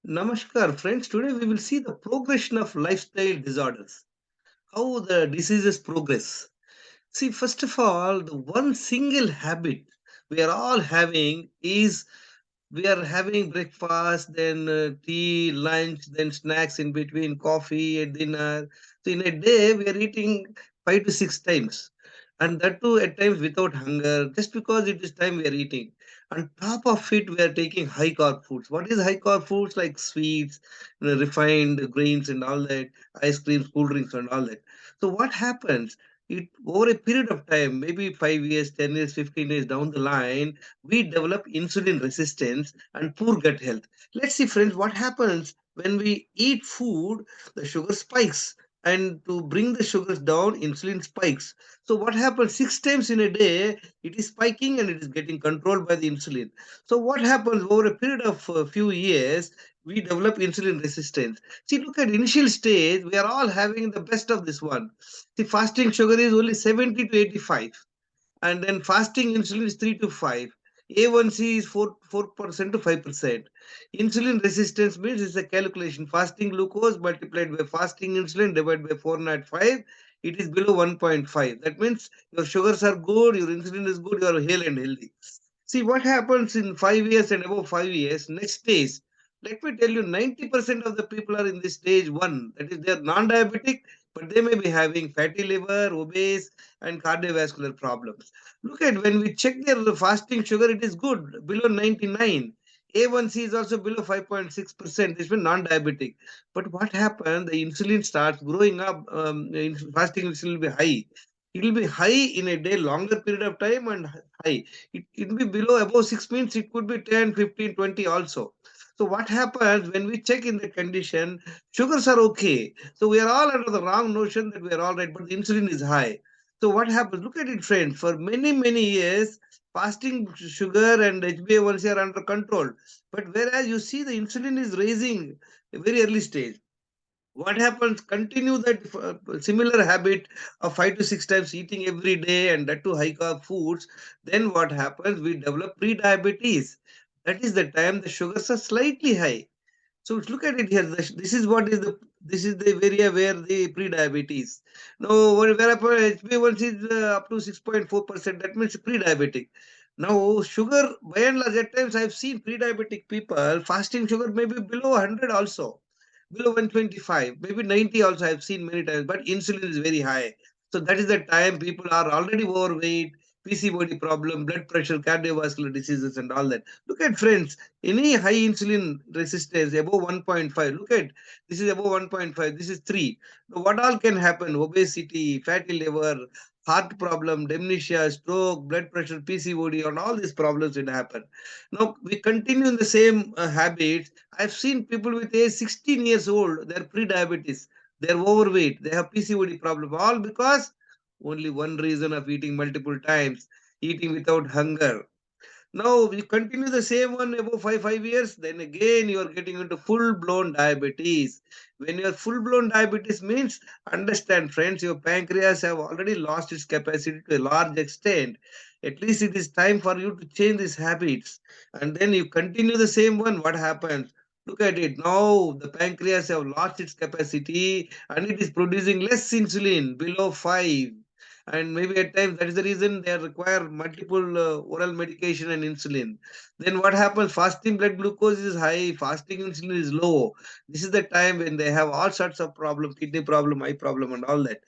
Namaskar, friends. Today we will see the progression of lifestyle disorders, how the diseases progress. See, first of all, the one single habit we are all having is we are having breakfast, then tea, lunch, then snacks in between, coffee, and dinner. So, in a day, we are eating 5 to 6 times, and that too at times without hunger, just because it is time we are eating. On top of it, we are taking high carb foods. What is high carb foods? Like sweets, refined grains, and all that, ice creams, cool drinks, and all that. So, what happens? It over a period of time, maybe 5 years, 10 years, 15 years down the line, we develop insulin resistance and poor gut health. Let's see, friends, what happens when we eat food, the sugar spikes. And to bring the sugars down, insulin spikes. So, what happens 6 times in a day? It is spiking and it is getting controlled by the insulin. So, what happens over a period of a few years? We develop insulin resistance. See, look at initial stage, we are all having the best of this one. The fasting sugar is only 70 to 85, and then fasting insulin is 3 to 5. A1C is 4% to 5%. Insulin resistance means it's a calculation. Fasting glucose multiplied by fasting insulin divided by 405, it is below 1.5. That means your sugars are good, your insulin is good, you are hale and healthy. See what happens in 5 years and above 5 years, next stage. Let me tell you, 90% of the people are in this stage one. That is, they are non diabetic, but they may be having fatty liver, obese, and cardiovascular problems. Look at when we check their fasting sugar, it is good, below 99. A1C is also below 5.6%. This means non-diabetic. But what happens? The insulin starts growing up. Fasting insulin will be high. It will be high in a day, longer period of time, and high. It will be below above 6 means it could be 10, 15, 20 also. So what happens when we check in the condition, sugars are okay. So we are all under the wrong notion that we are all right, but the insulin is high. So what happens? Look at it, friends. For many, many years, fasting sugar and HbA1c are under control. But whereas you see the insulin is raising a very early stage. What happens? Continue that similar habit of 5 to 6 times eating every day and that to high carb foods. Then what happens? We develop pre-diabetes. That is the time the sugars are slightly high. So look at it here. This is what is the this is the area where the pre-diabetes. Now, where HbA1c is up to 6.4%, that means pre-diabetic. Now, sugar, by and large, at times I've seen pre-diabetic people fasting sugar maybe below 100 also, below 125, maybe 90 also I've seen many times, but insulin is very high. So that is the time people are already overweight, PCOD problem, blood pressure, cardiovascular diseases, and all that. Look at friends, any high insulin resistance above 1.5, look at this is above 1.5, this is 3. Now, what all can happen? Obesity, fatty liver, heart problem, dementia, stroke, blood pressure, PCOD, and all these problems will happen. Now, we continue in the same habits. I've seen people with age 16 years old, they're pre-diabetes, they're overweight, they have PCOD problem, all because only one reason of eating multiple times, eating without hunger. Now you continue the same one above 5 years, then again you are getting into full-blown diabetes. When you are full-blown diabetes means, understand friends, your pancreas have already lost its capacity to a large extent. At least it is time for you to change these habits. And then you continue the same one, what happens? Look at it. Now the pancreas have lost its capacity and it is producing less insulin, below 5, and maybe at times that is the reason they require multiple oral medication and insulin. Then what happens? Fasting blood glucose is high, fasting insulin is low. This is the time when they have all sorts of problem, kidney problem, eye problem, and all that.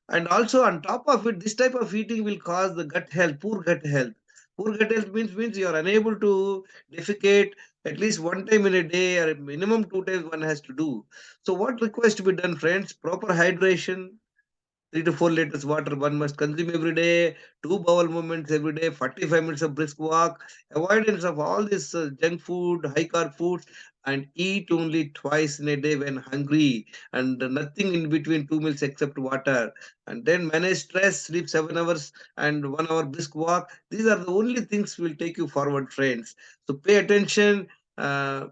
And also on top of it, this type of eating will cause the gut health, poor gut health. Poor gut health means you are unable to defecate at least one time in a day, or minimum 2 times one has to do. So what requires to be done, friends? Proper hydration, 3 to 4 liters water one must consume every day, two bowel movements every day, 45 minutes of brisk walk, avoidance of all this junk food, high carb foods, and eat only twice in a day when hungry, and nothing in between 2 meals except water. And then manage stress, sleep 7 hours, and 1 hour brisk walk. These are the only things will take you forward, friends. So pay attention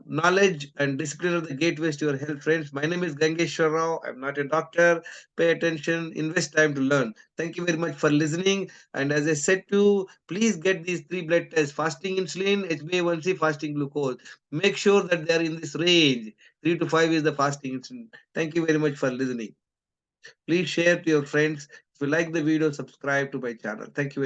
knowledge and discipline are the gateways to your health, friends. My name is Gangeshwar Rao. I'm not a doctor. Pay attention, invest time to learn. Thank you very much for listening. And as I said to you, please get these three blood tests: fasting insulin, HbA1c, fasting glucose. Make sure that they are in this range. 3 to 5 is the fasting insulin. Thank you very much for listening. Please share to your friends. If you like the video, subscribe to my channel. Thank you very much.